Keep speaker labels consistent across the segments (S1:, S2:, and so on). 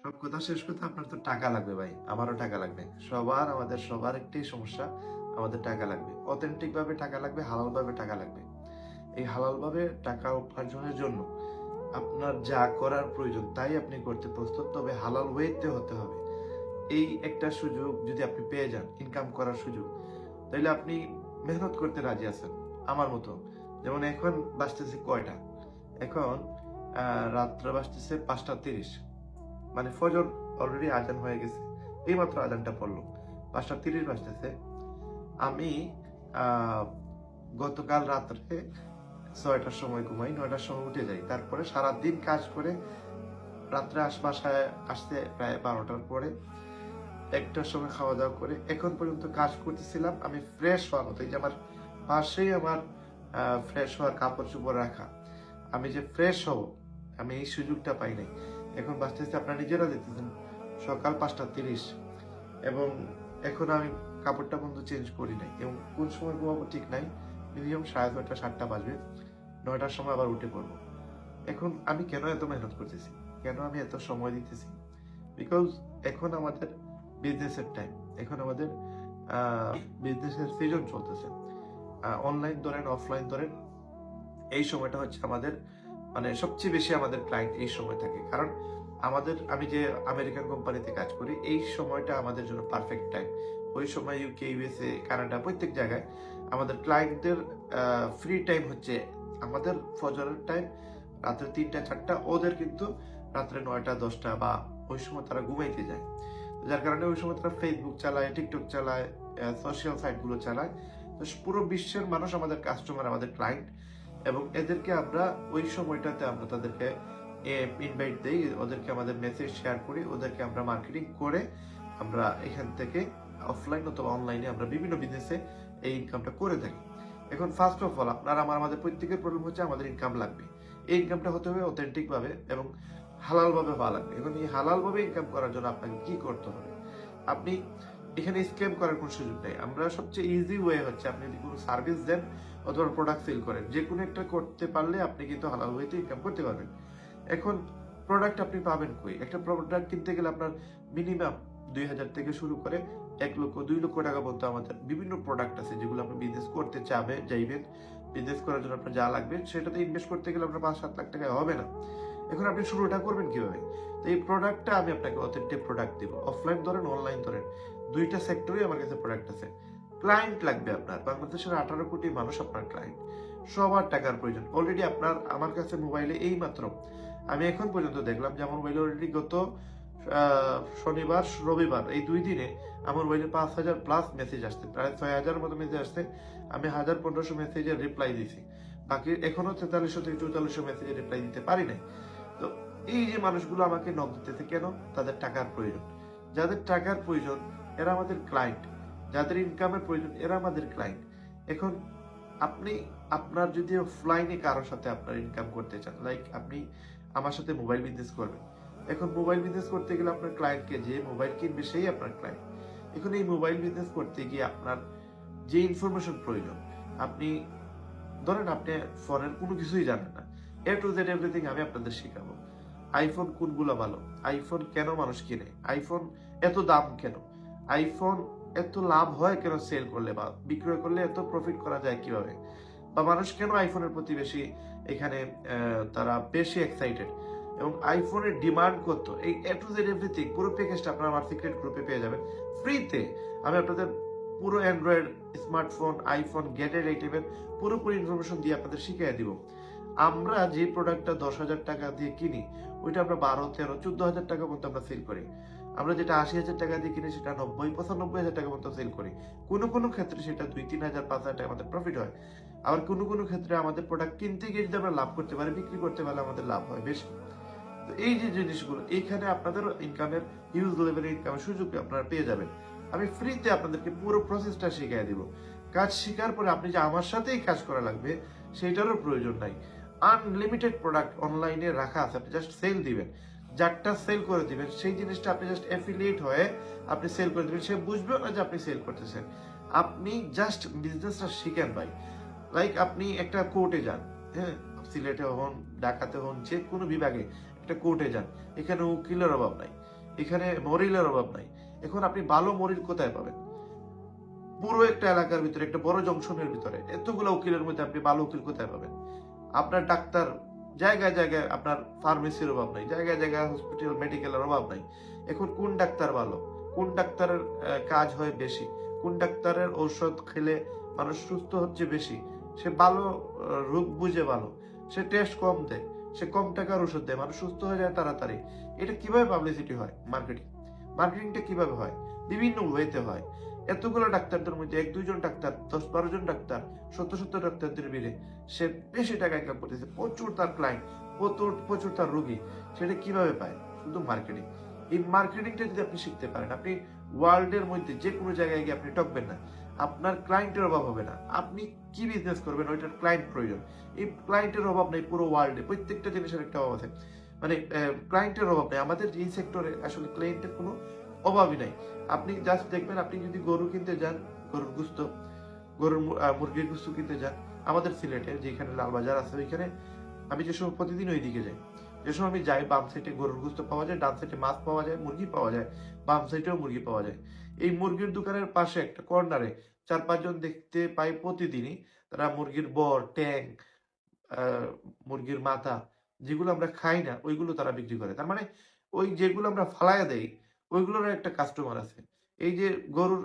S1: সব কথা শেষ কথা, আপনার তো টাকা লাগবে ভাই, আমারও টাকা লাগবে, আমাদের সবার একটাই সমস্যা, আমাদের টাকা লাগবে। অথেন্টিক ভাবে টাকা লাগবে, হালাল ভাবে টাকা লাগবে। এই হালাল ভাবে টাকা উপার্জনের জন্য আপনার যা করার প্রয়োজন তাই আপনি করতে প্রস্তুত, তবে হালাল ওয়েতে হতে হবে। এই একটা সুযোগ যদি আপনি পেয়ে যান, ইনকাম করার সুযোগ, তাহলে আপনি মেহনত করতে রাজি আছেন আমার মতো। যেমন এখন বাজতেছে কয়টা? এখন রাত্র বাজতেছে 5:30, মানে ফজর অলরেডি আজান হয়ে গেছে, এইমাত্র আজানটা পড়লো, 5:30 বাজতেছে। আমি আহ গতকাল রাত্রে 6টার সময় ঘুমাই, 9টার সময় উঠে যাই, তারপরে সারাদিন কাজ করে রাত্রে বাসায় আসতে প্রায় 12টার পরে, 1টার সময় খাওয়া দাওয়া করে এখন পর্যন্ত কাজ করতেছিলাম। আমি ফ্রেশ হওয়ার মতো, এই যে আমার পাশেই আমার ফ্রেশ হওয়ার কাপড় চোপড় রাখা, আমি যে ফ্রেশ হব, আমি এই সুযোগটা পাই নাই। এখন বাঁচতেছে, আপনারা নিজেরা দেখতেছেন, সকাল 5:30, এবং এখন আমি কাপড়টা পর্যন্ত চেঞ্জ করি নাই, এবং কোন সময় ঘুমাবো ঠিক নাই। মিনিমাম 6:30 7টা বাজবে, 9টার সময় আবার উঠে পড়বো। এখন আমি কেন এত মেহনত করতেছি, কেন আমি এত সময় দিতেছি? বিকজ এখন আমাদের বিজনেসের টাইম, এখন আমাদের বিজনেসের সিজন চলতেছে। অনলাইন ধরেন, অফলাইন ধরেন, এই সময়টা হচ্ছে আমাদের, মানে সবচেয়ে বেশি আমাদের ক্লায়েন্ট এই সময় থাকে। কারণ আমি যে আমেরিকান কোম্পানিতে কাজ করি, এই সময়টা আমাদের জন্য পারফেক্ট টাইম। ওই সময় ইউকে, ইউএসএ, কানাডা, প্রত্যেক জায়গায় আমাদের ক্লায়েন্টদের ফ্রি টাইম হচ্ছে আমাদের ফজরের টাইম, রাত্রে 3টা 4টা, ওদের কিন্তু রাত্রে 9টা 10টা, বা ওই সময় তারা ঘুমাইতে যায়। যার কারণে ওই সময় তারা ফেসবুক চালায়, টিকটক চালায়, সোশ্যাল সাইটগুলো চালায়। তো পুরো বিশ্বের মানুষ আমাদের কাস্টমার, আমাদের ক্লায়েন্ট, এবং এদেরকে আমরা ওই সময়টাতে আমরা তাদেরকে ইনভাইট দেই, ওদেরকে আমাদের মেসেজ শেয়ার করি, ওদেরকে আমরা মার্কেটিং করে আমরা এখান থেকে অফলাইন অথবা অনলাইনে আমরা বিভিন্ন বিজনেসে এই ইনকামটা করে থাকি। এখন ফার্স্ট অফ অল, আমাদের প্রত্যেকের প্রবলেম হচ্ছে আমাদের ইনকাম লাগবে। এই ইনকামটা হতে হবে অথেন্টিক ভাবে এবং হালাল ভাবে হওয়া লাগবে। এখন এই হালাল ভাবে ইনকাম করার জন্য আপনাকে কি করতে হবে? আপনি এখানে স্ক্যাম করার কোনো সুযোগ নেই। আমরা সবচেয়ে ইজি ওয়ে হচ্ছে, আপনি যদি কোনো সার্ভিস দেন অথবা প্রোডাক্ট সেল করেন, যে কোনো একটা করতে পারলে আপনি কিন্তু হালাল ওয়েতে ইনকাম করতে পারবেন। এখন প্রোডাক্ট আপনি পাবেন কই? একটা প্রোডাক্ট কিনতে গেলে আপনার মিনিমাম 2,000 থেকে শুরু করে 1 লক্ষ 2 লক্ষ টাকা পর্যন্ত আমাদের বিভিন্ন প্রোডাক্ট আছে, যেগুলো আপনি বিজনেস করতে যাইবেন। বিজনেস করার জন্য আপনার যা লাগবে সেটাতে ইনভেস্ট করতে গেলে আপনার 5-7 লাখ টাকা হবে না। এখন আপনি শুরুটা করবেন কিভাবে? তো এই প্রোডাক্টটা আমি আপনাকে অথেন্টিক প্রোডাক্ট দিব। অফলাইন ধরেন, অনলাইন ধরেন, দুইটা সেক্টরে আমার কাছে প্রোডাক্ট আছে। ক্লায়েন্ট লাগবে আপনার, বাংলাদেশের 18 কোটি মানুষ আপনার ক্লায়েন্ট, সবার টাকার প্রয়োজন। অলরেডি আপনার আমার কাছে মোবাইলে এই মাত্র আমি এখন পর্যন্ত দেখলাম যে আমার মোবাইলে অলরেডি গত শনিবার রবিবার এই 2 দিনে আমার মোবাইলে 5,000 প্লাস মেসেজ আসছে, প্রায় 6,000 মতো মেসেজ আসছে। আমি 1,000-1,500 মেসেজের রিপ্লাই দিছি, বাকি এখনো 4300 থেকে 4400 মেসেজের রিপ্লাই দিতে পারি নাই। তো এই যে মানুষগুলো আমাকে নক দিতেছে কেন? তাদের টাকার প্রয়োজন। যাদের টাকার প্রয়োজন এরা আমাদের ক্লায়েন্ট, যাদের ইনকামের প্রয়োজন এরা আমাদের ক্লায়েন্ট। এখন আপনি আপনার যদি অফলাইনে কারোর সাথে আপনার ইনকাম করতে চান, লাইক আপনি আমার সাথে মোবাইল বিজনেস করবেন। এখন মোবাইল বিজনেস করতে গেলে আপনার ক্লায়েন্টকে, যে মোবাইল কিনবে সেই আপনার ক্লায়েন্ট। এখন এই মোবাইল বিজনেস করতে গিয়ে আপনার যে ইনফরমেশন প্রয়োজন, আপনি ধরেন আপনি ফোনের কোনো কিছুই জানেন না, এ টু জেড এভরিথিং আমি আপনাদের শেখাবো। আইফোন কোনগুলো ভালো, আইফোন কেন মানুষ কিনে, আইফোন এত দাম কেন, আইফোন এত লাভ হয় কেন সেল করলে বা বিক্রয় করলে এত প্রফিট করা যায় কিভাবে, বা মানুষ কেন আইফোনের প্রতি বেশি এখানে তারা বেশি এক্সাইটেড, এবং আইফোনের ডিমান্ড কত, এই এ টু জেড এভরিথিং পুরো প্যাকেজটা আপনারা আমার সিক্রেট গ্রুপে পেয়ে যাবেন ফ্রিতে। আমি আপনাদের পুরো অ্যান্ড্রয়েড স্মার্টফোন, আইফোন, গ্যাজেট আইটেমের পুরোপুরি ইনফরমেশন দিয়ে আপনাদের শিখিয়ে দিব। আমরা যে প্রোডাক্টটা 10,000 টাকা দিয়ে কিনি, ওইটা আমরা 12, 13, 14,000 টাকা পর্যন্ত আমরা সেল করি। আমরা যেটা 80,000 টাকা দিয়ে কিনি সেটা 90-95,000 টাকা পর্যন্ত সেল করি। কোনো কোনো ক্ষেত্রে সেটা 2-3,000, 5,000 টাকা আমাদের প্রফিট হয়। আবার কোনো কোনো ক্ষেত্রে আমাদের প্রোডাক্ট কিনতে গিয়ে যদি আমরা লাভ করতে পারি, বিক্রি করতে পারলে আমাদের লাভ হয় বেশি। তো এই যে জিনিসগুলো, এইখানে আপনাদের ইনকামের হিউজ লেভেলের ইনকামের সুযোগ আপনারা পেয়ে যাবেন। আমি ফ্রিতে আপনাদেরকে পুরো প্রসেসটা শিখিয়ে দিব। কাজ শেখার পরে আপনি যে আমার সাথেই কাজ করা লাগবে সেইটারও প্রয়োজন নাই। আনলিমিটেড প্রোডাক্ট অনলাইনে রাখা আছে, আপনি জাস্ট সেল দিবেন। যারটা সেল করে দিবেন সেই জিনিসটা আপনি জাস্ট অ্যাফিলিয়েট হয়ে আপনি সেল করে দিবেন, সে বুঝবেও না যে আপনি সেল করতেছেন। আপনি জাস্ট বিজনেসটা শিখেন ভাই। লাইক আপনি একটা কোর্টে যান, হ্যাঁ, সিলেটে হন, ঢাকাতে হন, যে কোনো বিভাগে একটা কোর্টে যান, এখানে উকিলের অভাব নাই। এখানে মরিলের অভাব নাই। এখন আপনি ভালো মরিল কোথায় পাবেন? পুরো একটা এলাকার ভিতরে, একটা বড় জংশনের ভিতরে এতগুলো উকিলের মধ্যে আপনি ভালো উকিল কোথায় পাবেন? আপনার ডাক্তার জায়গায় জায়গায়, আপনার ফার্মেসির অভাব নাই, জায়গায় জায়গায় হসপিটাল মেডিকেলের অভাব নাই। এখন কোন ডাক্তার ভালো, কোন ডাক্তারের কাজ হয় বেশি, কোন ডাক্তারের ঔষধ খেলে মানুষ সুস্থ হচ্ছে বেশি, সে ভালো রোগ বুঝে ভালো, সে টেস্ট কম দেয়, সে কম টাকার ওষুধ দেয়, মানুষ সুস্থ হয়ে যায় তাড়াতাড়ি। এটা কিভাবে পাবলিসিটি হয়? মার্কেটিংটা কিভাবে হয়? বিভিন্ন ওয়েতে হয়। এতগুলো ডাক্তারদের মধ্যে 1-2 জন ডাক্তার, 10-12 জন ডাক্তার, শত ডাক্তারদের ভিড়ে সে বেশি টাকা ইনকাম করতেছে, প্রচুর তার ক্লায়েন্ট, প্রচুর তার রোগী। সেটা কিভাবে পায়? শুধু মার্কেটিং। এই মার্কেটিংটা যদি আপনি শিখতে পারেন, আপনি ওয়ার্ল্ডের মধ্যে যে কোনো জায়গায় গিয়ে আপনি ঠকবেন না। আপনার ক্লায়েন্টের অভাব হবে না। আপনি কি বিজনেস করবেন ওইটার ক্লায়েন্ট প্রয়োজন। এই ক্লায়েন্টের অভাব নেই পুরো ওয়ার্ল্ডে, প্রত্যেকটা জিনিসের একটা অভাব আছে। মানে ক্লায়েন্টের অভাব নেই আমাদের এই সেক্টরে, আসলে ক্লায়েন্টের কোনো অভাবই নাই। আপনি জাস্ট দেখবেন, আপনি যদি গরু কিনতে যান, গরুর গুস্ত, মুরগির গুস্ত কিনতে যান আমাদের সিলেটে যেখানে লালবাজার আছে, ওইখানে আমি যে সময় প্রতিদিন ওই দিকে যাই, যে সময় আমি যাই, বাম সাইডে গরুর গুস্ত পাওয়া যায়, ডান সাইডে মাছ পাওয়া যায়, মুরগি পাওয়া যায়, বাম সাইডেও মুরগি পাওয়া যায়। এই মুরগির দোকানের পাশে একটা কর্নারে 4-5 জন দেখতে পাই প্রতিদিনই, তারা মুরগির বর, ট্যাং, মুরগির মাথা, যেগুলো আমরা খাই না ওইগুলো তারা বিক্রি করে। তার মানে ওই যেগুলো আমরা ফালায়া দেই ওইগুলোর একটা কাস্টমার আছে। এই যে গরুর,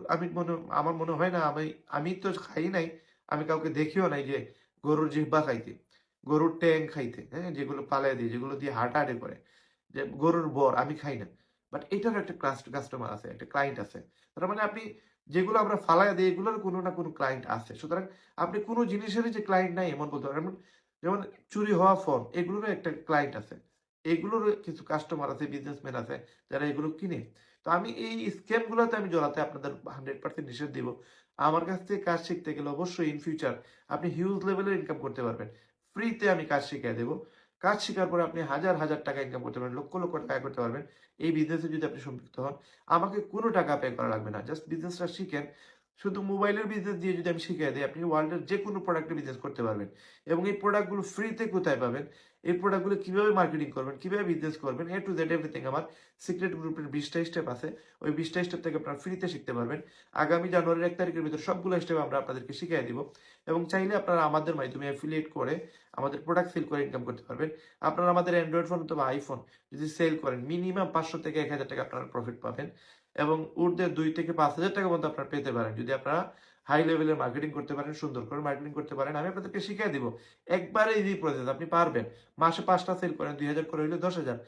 S1: আমার মনে হয় না, আমি তো খাই নাই, আমি কাউকে দেখিও নাই যে গরুর জিহ্বা খাইতে, গরুর ট্যাং খাইতে, হ্যাঁ, যেগুলো ফালায়া দিই, যেগুলো দিয়ে হাঁটাহাঁটি করে, যে গরুর বর আমি খাই না। বাট এটার একটা কাস্টমার আছে, একটা ক্লায়েন্ট আছে। তার মানে আপনি যেগুলো আমরা ফালায়া দিই এগুলোর কোনো না কোনো ক্লায়েন্ট আছে। সুতরাং আপনি কোনো জিনিসেরই যে ক্লায়েন্ট নাই এমন বলতে পারেন। যেমন চুরি হওয়া ফোন, এগুলোরও একটা ক্লায়েন্ট আছে, এগুলোর কিছু কাস্টমার আছে, বিজনেসম্যান আছে যারা এগুলো কিনে। তো আমি এই স্ক্যাম গুলোতে আমি জড়াতে আপনাদের 100% নিষেধ দিব। আমার কাছ থেকে কাজ শিখতে গেলে অবশ্যই ইন ফিউচার আপনি হিউজ লেভেলের ইনকাম করতে পারবেন। ফ্রিতে আমি কাজ শিখিয়ে দেবো। কাজ শেখার পরে আপনি হাজার টাকা ইনকাম করতে পারবেন, লক্ষ টাকা করতে পারবেন। এই বিজনেসে যদি আপনি সম্পৃক্ত হন, আমাকে কোনো টাকা পে করা লাগবে না, জাস্ট বিজনেসটা শিখেন। শুধু মোবাইলের বিজনেস দিয়ে যদি আমি শিখিয়ে দিই, আপনি ওয়ার্ল্ডের যে কোনো প্রোডাক্টের বিজনেস করতে পারবেন। এবং এই প্রোডাক্টগুলো ফ্রিতে কোথায় পাবেন, এই প্রোডাক্টগুলো কিভাবে মার্কেটিং করবেন, কিভাবে বিজনেস করবেন, এ টু জেড এভরিথিং আমার সিক্রেট গ্রুপের 20টা স্টেপ আছে। ওই 20টা স্টেপ থেকে আপনারা ফ্রিতে শিখতে পারবেন। আগামী জানুয়ারির 1 তারিখের ভিতরে সবগুলো স্টেপ আমরা আপনাদেরকে শিখিয়ে দিব। এবং চাইলে আপনারা আমাদের মাধ্যমে অ্যাফিলিয়েট করে আমাদের প্রোডাক্ট সেল করে ইনকাম করতে পারবেন। আপনারা আমাদের অ্যান্ড্রয়েড ফোন অথবা আইফোন যদি সেল করেন, মিনিমাম 500 থেকে 1000 টাকা আপনারা প্রফিট পাবেন। এবং ঊর্ধ্বে 2 থেকে 5000 টাকা পর্যন্ত আপনারা পেতে পারেন যদি আপনারা হাই লেভেলের মার্কেটিং করতে পারেন, সুন্দর করে মার্কেটিং করতে পারেন। আমি আপনাদেরকে শিখিয়ে দিব। একবারে ইজি প্রসেস, আপনি পারবেন। মাসে 5টা সেল করেন 2000 করে হইলে 10,000,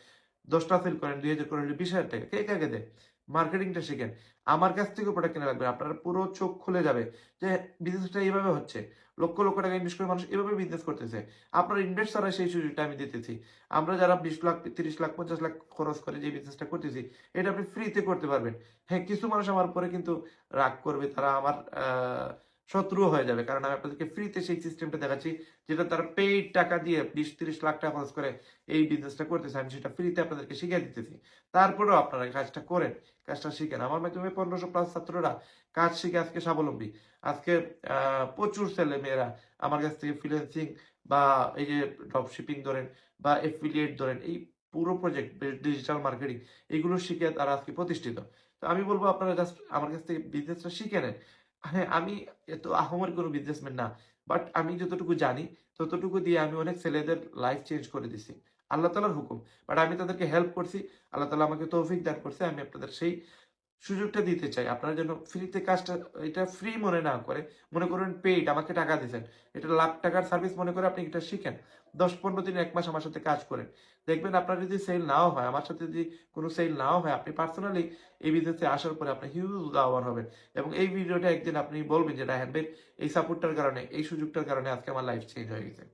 S1: 10টা সেল করেন 2000 করে হইলে 20,000 টাকা। কে কাকে দেয়? মার্কেটিংটা শিখেন। আমার কাছ থেকে প্রোডাক্ট কিনে রাখবেন, আপনার পুরো চোখ খুলে যাবে যে বিজনেসটা এইভাবে হচ্ছে। লক্ষ টাকা ইনভেস্ট করে মানুষ এভাবে বিজনেস করতেছে। আপনার ইনভেস্ট ছাড়া সেই সুযোগটা আমি দিতেছি। আমরা যারা 20 লাখ, 30 লাখ, 50 লাখ খরচ করে যে বিজনেসটা করতেছি, এটা আপনি ফ্রিতে করতে পারবেন। হ্যাঁ, কিছু মানুষ আমার পরে কিন্তু রাগ করবে, তারা আমার শত্রু হয়ে যাবে, কারণ আমি আপনাদেরকে ফ্রিতে সেই সিস্টেমটা দেখাচ্ছি যেটা তারা পেইড টাকা দিয়ে 20-30 লাখ টাকা খরচ করে এই বিজনেসটা করতেছে। আমি সেটা ফ্রিতে আপনাদেরকে শিখিয়ে দিতেছি। তারপরেও আপনারা কাজটা করেন, কাজটা শিখেন। আমার মাধ্যমে 1500+ ছাত্ররা কাজ শিখে আজকে স্বাবলম্বী। আজকে প্রচুর ছেলে মেয়েরা আমার কাছ থেকে ফ্রিল্যান্সিং বা এই যে ড্রপ শিপিং ধরেন বা এফিলিয়েট ধরেন, এই পুরো প্রজেক্ট, ডিজিটাল মার্কেটিং, এগুলো শিখে তারা আজকে প্রতিষ্ঠিত। তো আমি বলবো আপনারা জাস্ট আমার কাছ থেকে বিজনেসটা শিখে নেন। হ্যাঁ, আমি এত আহামরি কোনো বিজনেসম্যান না। বাট আমি যতটুকু জানি ততটুকু দিয়ে আমি অনেক ছেলেদের লাইফ চেঞ্জ করে দিছি। আল্লাহ তাআলার হুকুম। বাট আমি তাদেরকে হেল্প করছি। আল্লাহ তাআলা আমাকে তৌফিক দান করছে। আমি আপনাদের সেই সুযোগটা দিতে চাই। আপনারা যেন ফ্রিতে কাজটা, এটা ফ্রি মনে না করে, মনে করেন পেইড, আমাকে টাকা দিছেন। এটা লাখ টাকার সার্ভিস মনে করে আপনি এটা শিখেন। 10-15 দিন, 1 মাস আমার সাথে কাজ করেন। দেখবেন আপনার যদি সেল নাও হয়, আমার সাথে যদি কোনো সেল নাও হয়, আপনি পার্সোনালি এই বিজনেসে আসার পরে আপনি হিউজ লাভবান হবেন। এবং এই ভিডিওটা একদিন আপনি বলবেন যে রায়হান ভাই এই সাপোর্টটার কারণে, এই সুযোগটার কারণে আজকে আমার লাইফ চেঞ্জ হয়ে গেছে।